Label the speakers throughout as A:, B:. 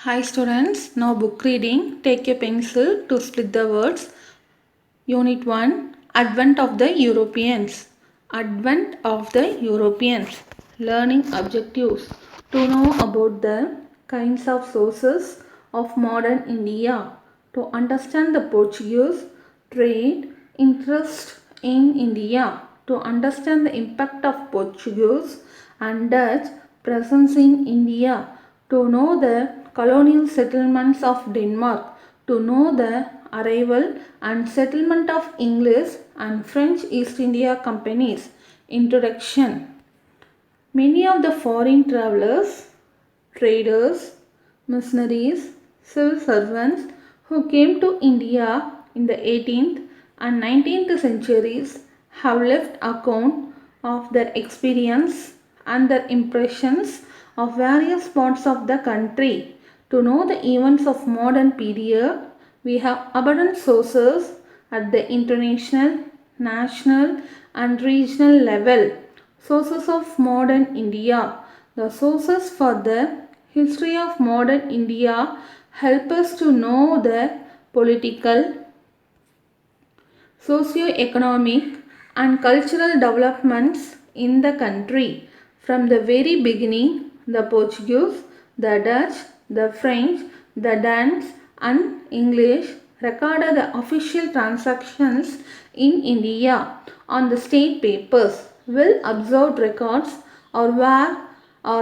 A: Hi students, now book reading. Take a pencil to split the words. Unit 1, Advent of the Europeans. Advent of the Europeans. Learning objectives. To know about the kinds of sources of modern India. To understand the Portuguese trade interest in India. To understand the impact of Portuguese and Dutch presence in India. To know the colonial settlements of Denmark. To know the arrival and settlement of English and French East India Companies. Introduction. Many of the foreign travelers, traders, missionaries, civil servants who came to India in the 18th and 19th centuries have left account of their experience and their impressions of various parts of the country. To know the events of modern period, we have abundant sources at the international, national and regional level. Sources of modern India. The sources for the history of modern India help us to know the political, socio-economic and cultural developments in the country. From the very beginning, the Portuguese, the Dutch, the French, the Danes and English recorded the official transactions in India on the state papers. Well observed records are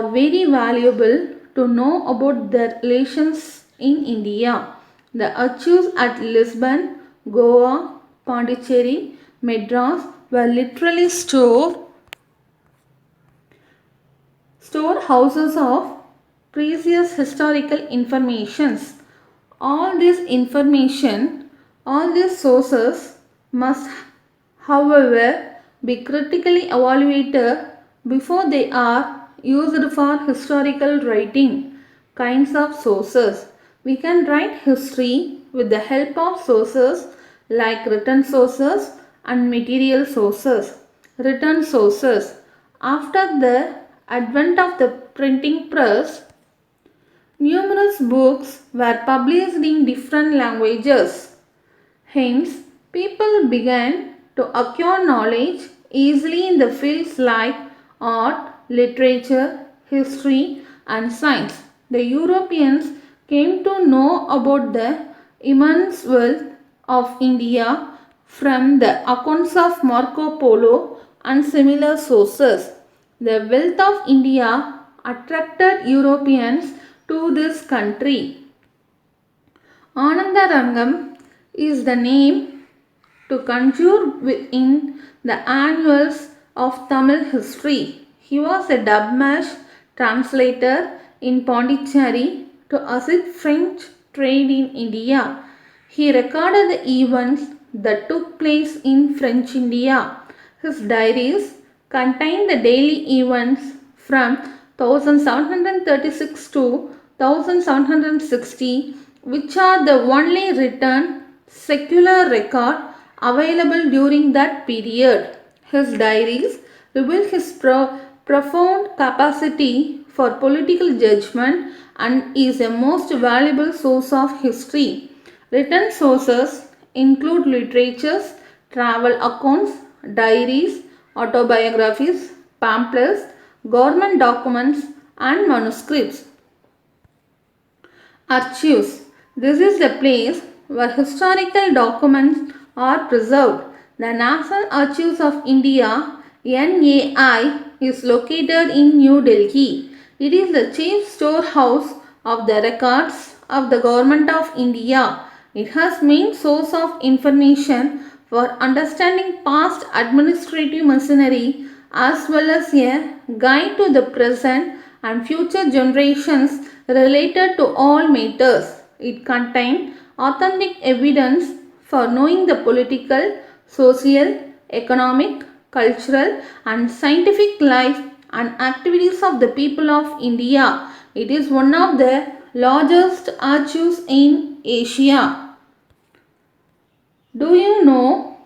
A: very valuable to know about the relations in India. The archives at Lisbon, Goa, Pondicherry, Madras were literally storehouses of precious historical informations. All these sources must, however, be critically evaluated before they are used for historical writing. Kinds of sources. We can write history with the help of sources like written sources and material sources. Written sources. After the advent of the printing press, numerous books were published in different languages. Hence, people began to acquire knowledge easily in the fields like art, literature, history, and science. The Europeans came to know about the immense wealth of India from the accounts of Marco Polo and similar sources. The wealth of India attracted Europeans to this country. Anandarangam is the name to conjure within the annals of Tamil history. He was a Dubmash translator in Pondicherry to assist French trade in India. He recorded the events that took place in French India. His diaries contain the daily events from 1736 to 1760, which are the only written secular record available during that period. His diaries reveal his profound capacity for political judgment and is a most valuable source of history. Written sources include literatures, travel accounts, diaries, autobiographies, pamphlets, government documents, and manuscripts. Archives. This is the place where historical documents are preserved. The National Archives of India (NAI) is located in New Delhi. It is the chief storehouse of the records of the Government of India. It has main source of information for understanding past administrative machinery as well as a guide to the present and future generations related to all matters. It contains authentic evidence for knowing the political, social, economic, cultural and scientific life and activities of the people of India. It is one of the largest archives in Asia. Do you know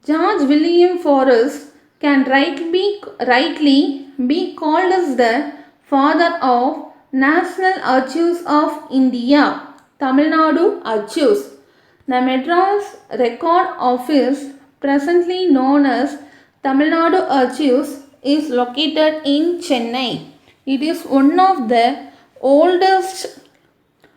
A: George William Forrest can rightly be called as the father of National Archives of India, Tamil Nadu Archives. The Madras Record Office, presently known as Tamil Nadu Archives, is located in Chennai. It is one of the oldest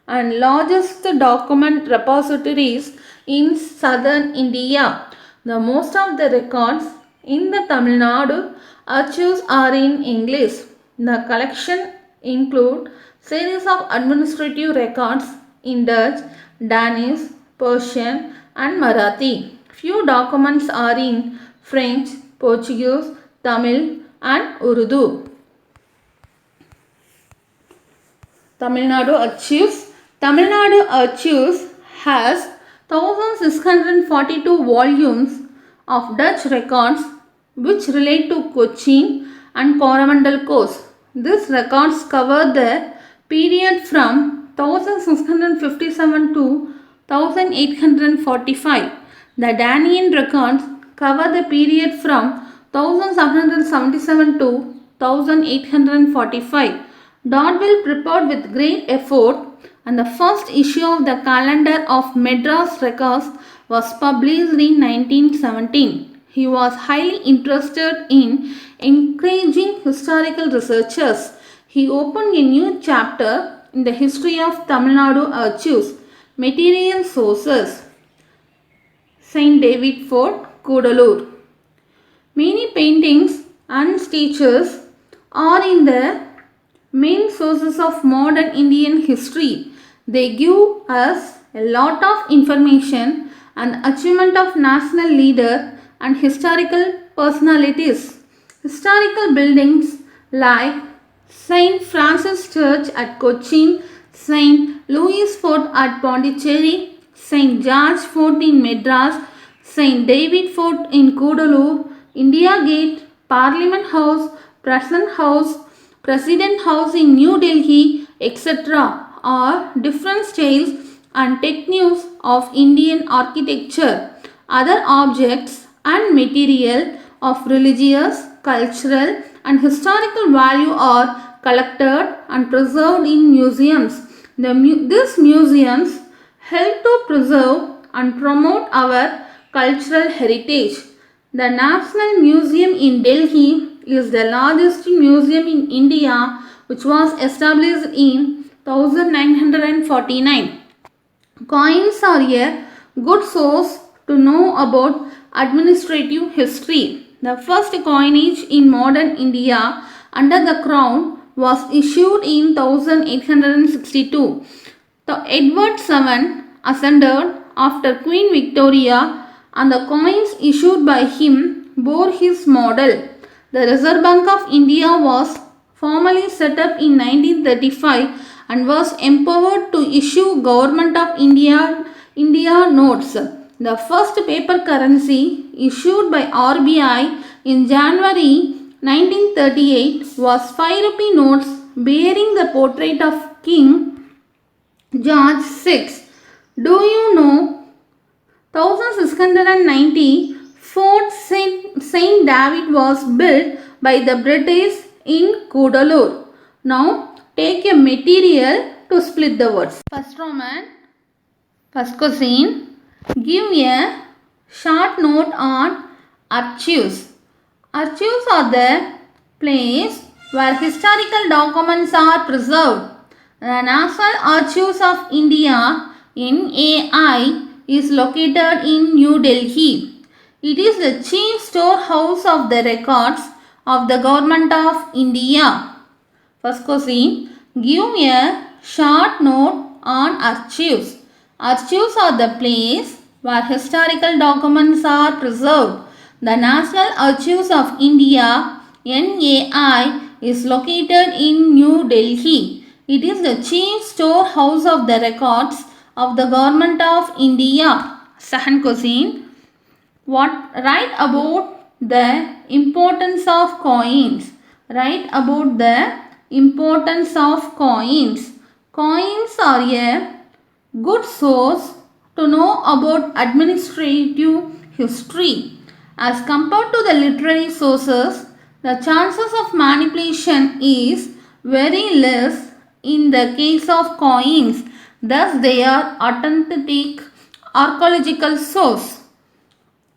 A: and largest document repositories in southern India. The most of the records in the Tamil Nadu archives are in English. The collection include series of administrative records in Dutch, Danish, Persian and Marathi. Few documents are in French, Portuguese, Tamil and Urdu. Tamil Nadu Archives. Tamil Nadu Archives has 1642 volumes of Dutch records which relate to Cochin and Coromandel Coast. These records cover the period from 1657 to 1845. The Danaan records cover the period from 1777 to 1845. Dodville prepared with great effort, and the first issue of the calendar of Madras records was published in 1917. He was highly interested in encouraging historical researchers. He opened a new chapter in the history of Tamil Nadu archives. Material sources: St. David Fort, Kudalur. Many paintings and statues are in the main sources of modern Indian history. They give us a lot of information and achievement of national leader and historical personalities. Historical buildings like St. Francis Church at Cochin, St. Louis Fort at Pondicherry, St. George Fort in Madras, St. David Fort in Kudalur, India Gate, Parliament House, President House in New Delhi, etc. are different styles and techniques of Indian architecture. Other objects and material of religious, cultural and historical value are collected and preserved in museums. These museums help to preserve and promote our cultural heritage. The National Museum in Delhi is the largest museum in India, which was established in 1949. Coins are a good source to know about administrative history. The first coinage in modern India under the crown was issued in 1862. Edward VII ascended after Queen Victoria, and the coins issued by him bore his model. The Reserve Bank of India was formally set up in 1935 and was empowered to issue Government of India notes. The first paper currency issued by RBI in January 1938 was 5 rupee notes bearing the portrait of King George VI. Do you know 1690 Fort St. David was built by the British in Kudalur. Now take a material to split the words. First question, give a short note on archives. Archives are the place where historical documents are preserved. The National Archives of India (NAI) is located in New Delhi. It is the chief storehouse of the records of the Government of India. First question, give a short note on archives. Archives are the place where historical documents are preserved. The National Archives of India (NAI) is located in New Delhi. It is the chief storehouse of the records of the Government of India. Second question, write about the importance of coins. Write about the importance of coins. Coins are a good source to know about administrative history. As compared to the literary sources, the chances of manipulation is very less in the case of coins. Thus, they are authentic archaeological source.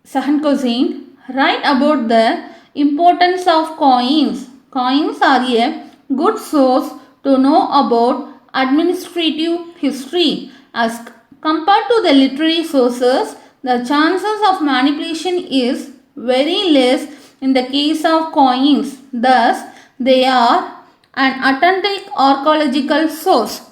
A: Second question, write about the importance of coins. Coins are a good source to know about administrative history. As compared to the literary sources, the chances of manipulation is very less in the case of coins. Thus, they are an authentic archaeological source.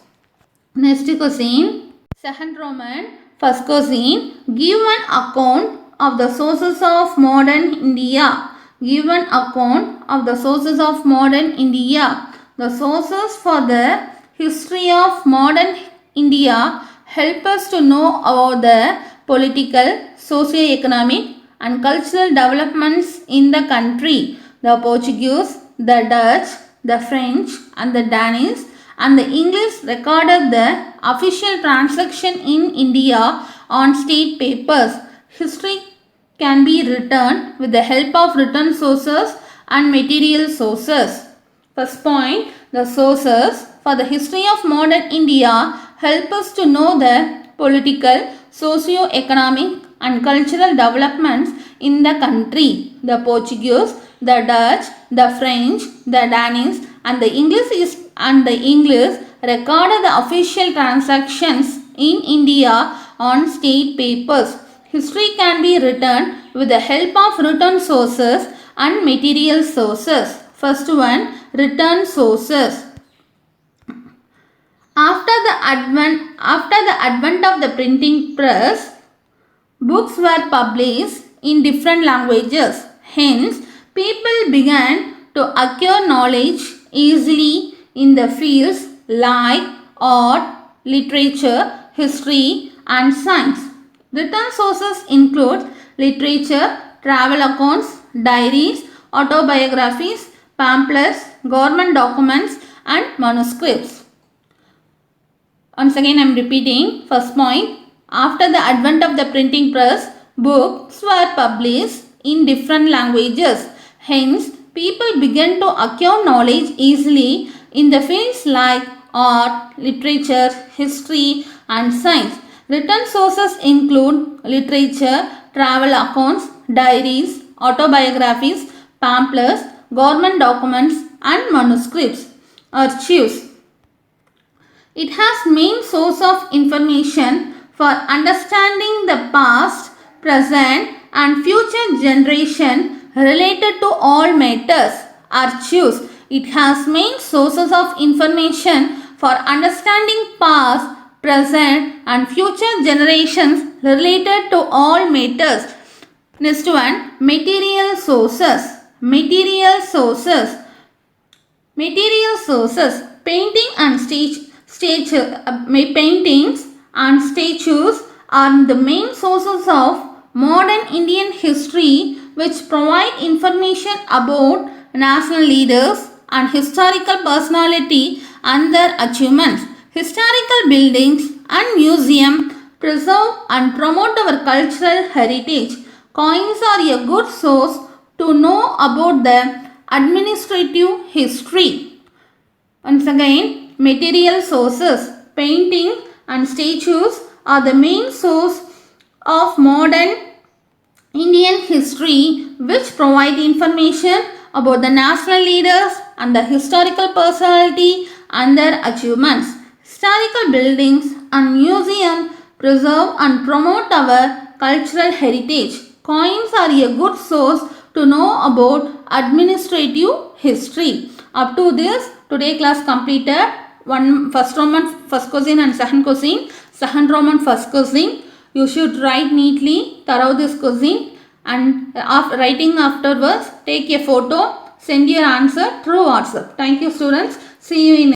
A: Next question. Second Roman. First question. Give an account of the sources of modern India. Give an account of the sources of modern India. The sources for the history of modern India help us to know about the political, socio-economic and cultural developments in the country. The Portuguese, the Dutch, the French and the Danish and the English recorded the official transaction in India on state papers. History can be written with the help of written sources and material sources. First point, the sources for the history of modern India help us to know the political, socio-economic and cultural developments in the country. The Portuguese, the Dutch, the French, the Danish and the English recorded the official transactions in India on state papers. History can be written with the help of written sources and material sources. First one, written sources. After the advent of the printing press, books were published in different languages. Hence, people began to acquire knowledge easily in the fields like art, literature, history and science. Written sources include literature, travel accounts, diaries, autobiographies, pamphlets, government documents and manuscripts. Once again I am repeating. First point, after the advent of the printing press, books were published in different languages. Hence, people began to acquire knowledge easily in the fields like art, literature, history and science. Written sources include literature, travel accounts, diaries, autobiographies, pamphlets, government documents and manuscripts. Archives. It has main source of information for understanding the past, present and future generation related to all matters. Archives. It has main sources of information for understanding past, present and future generations related to all matters. Next one, material sources. Material sources. Material sources. Painting and paintings and statues are the main sources of modern Indian history, which provide information about national leaders and historical personality and their achievements. Historical buildings and museums preserve and promote our cultural heritage. Coins are a good source to know about the administrative history. Once again, material sources. Painting and statues are the main source of modern Indian history, which provide information about the national leaders and the historical personality and their achievements. Historical buildings and museums preserve and promote our cultural heritage. Coins are a good source to know about administrative history. Up to this, today class completed. First Roman first question and second question. Second Roman first question. You should write neatly throughout this question, and after writing afterwards, take a photo, send your answer through WhatsApp. Thank you students. See you in